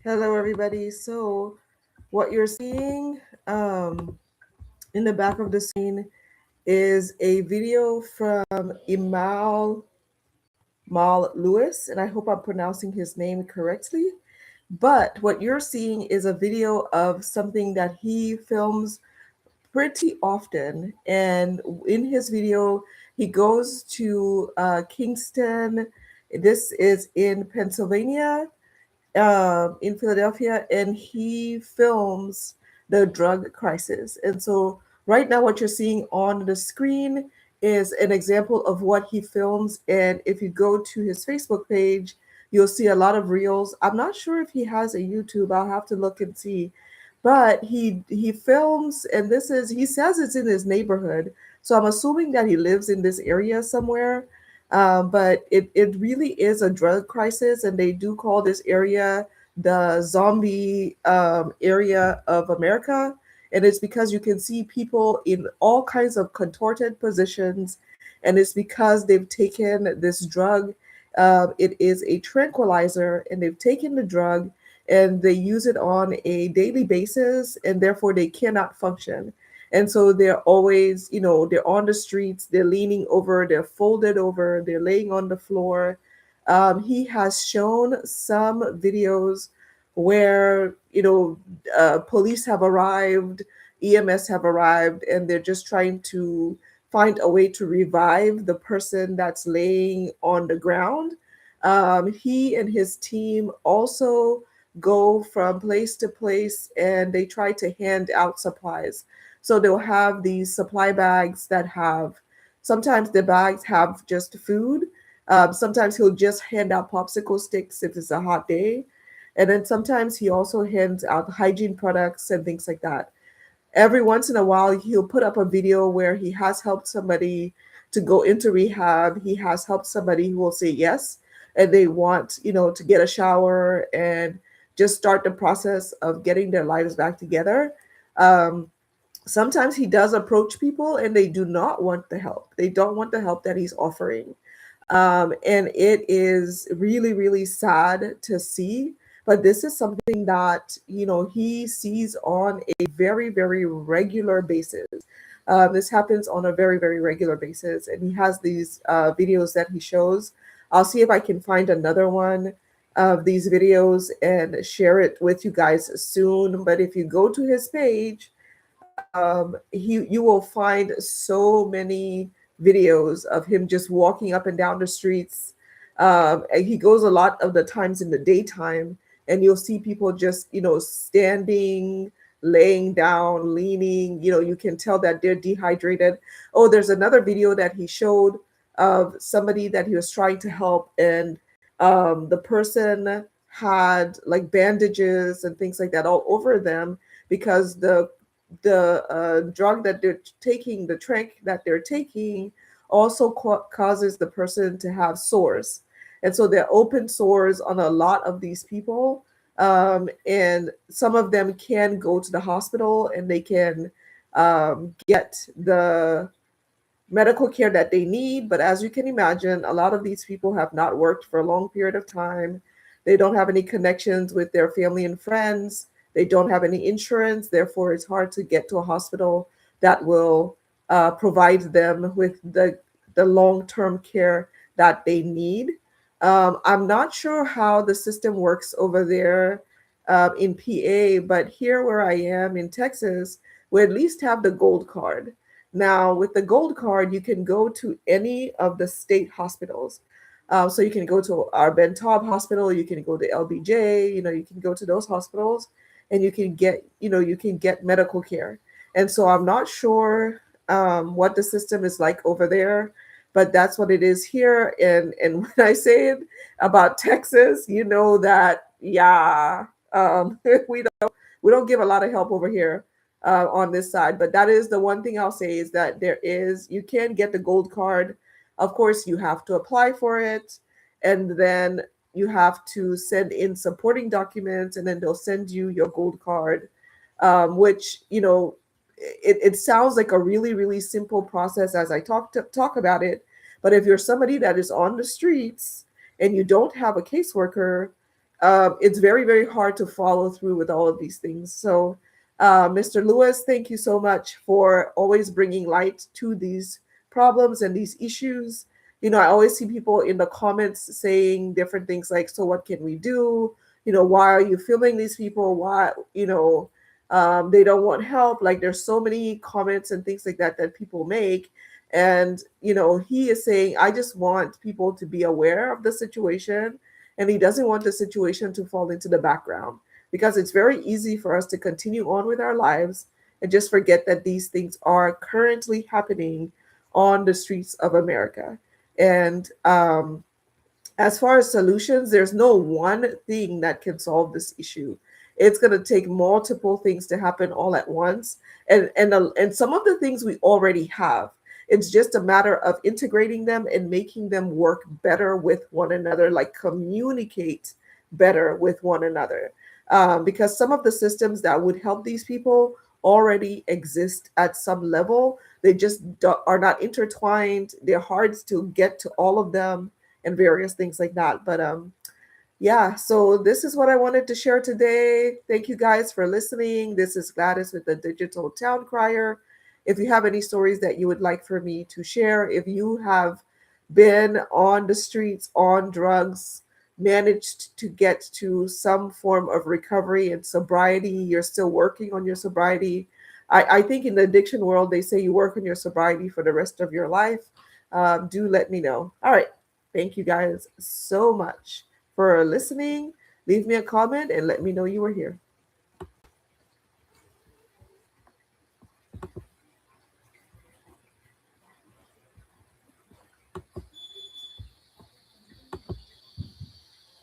Hello, everybody. So, what you're seeing in the back of the screen is a video from Emal Lewis, and I hope I'm pronouncing his name correctly. But what you're seeing is a video of something that he films pretty often. And in his video, he goes to Kingston. This is in Pennsylvania, in Philadelphia, and he films the drug crisis. And so, right now, what you're seeing on the screen is an example of what he films. And if you go to his Facebook page, you'll see a lot of reels. I'm not sure if he has a YouTube. I'll have to look and see. But he films, and he says it's in his neighborhood. So I'm assuming that he lives in this area somewhere, but it really is a drug crisis, and they do call this area the zombie area of America. And it's because you can see people in all kinds of contorted positions, and it's because they've taken this drug. It is a tranquilizer, and they've taken the drug and they use it on a daily basis, and therefore they cannot function. And so they're always, they're on the streets, they're leaning over, they're folded over, they're laying on the floor. He has shown some videos where, police have arrived, EMS have arrived, and they're just trying to find a way to revive the person that's laying on the ground. He and his team also go from place to place, and they try to hand out supplies. So they'll have these supply bags that have, sometimes the bags have just food. Sometimes he'll just hand out popsicle sticks if it's a hot day. And then sometimes he also hands out hygiene products and things like that. Every once in a while, he'll put up a video where he has helped somebody to go into rehab. He has helped somebody who will say yes, and they want, to get a shower and just start the process of getting their lives back together. Um, Sometimes he does approach people and they do not want the help. They don't want the help that he's offering. And it is really, really sad to see. But this is something that, he sees on a very, very regular basis. This happens on a very, very regular basis. And he has these videos that he shows. I'll see if I can find another one of these videos and share it with you guys soon. But if you go to his page, you will find so many videos of him just walking up and down the streets. And he goes a lot of the times in the daytime, and you'll see people just, standing, laying down, leaning. You can tell that they're dehydrated. Oh, there's another video that he showed of somebody that he was trying to help, and the person had like bandages and things like that all over them because the drug that they're taking, the trank that they're taking, also causes the person to have sores. And so there are open sores on a lot of these people. And some of them can go to the hospital and they can get the medical care that they need. But as you can imagine, a lot of these people have not worked for a long period of time. They don't have any connections with their family and friends. They don't have any insurance. Therefore, it's hard to get to a hospital that will provide them with the long term care that they need. I'm not sure how the system works over there in PA, but here where I am in Texas, we at least have the gold card. Now, with the gold card, you can go to any of the state hospitals. So you can go to our Ben Taub Hospital, you can go to LBJ, you can go to those hospitals, and you can get medical care. And so I'm not sure what the system is like over there, but that's what it is here. And when I say it about Texas, you know that, yeah, we don't give a lot of help over here on this side. But that is the one thing I'll say, is that you can get the gold card. Of course, you have to apply for it, and then you have to send in supporting documents, and then they'll send you your gold card, which, it sounds like a really, really simple process as I talk about it. But if you're somebody that is on the streets and you don't have a caseworker, it's very, very hard to follow through with all of these things. So, Mr. Lewis, thank you so much for always bringing light to these problems and these issues. I always see people in the comments saying different things like, so what can we do? Why are you filming these people? Why, they don't want help. Like, there's so many comments and things like that that people make. And, he is saying, I just want people to be aware of the situation, and he doesn't want the situation to fall into the background, because it's very easy for us to continue on with our lives and just forget that these things are currently happening on the streets of America. And as far as solutions, there's no one thing that can solve this issue. It's going to take multiple things to happen all at once, and some of the things we already have. It's just a matter of integrating them and making them work better with one another, like communicate better with one another. Because some of the systems that would help these people already exist at some level. They just are not intertwined. They're hard to get to all of them, and various things like that. But yeah, so this is what I wanted to share today. Thank you guys for listening. This is Gladys with the Digital Town Crier. If you have any stories that you would like for me to share, if you have been on the streets on drugs, managed to get to some form of recovery and sobriety, you're still working on your sobriety. I think in the addiction world, they say you work on your sobriety for the rest of your life. Do let me know. All right. Thank you guys so much for listening. Leave me a comment and let me know you were here.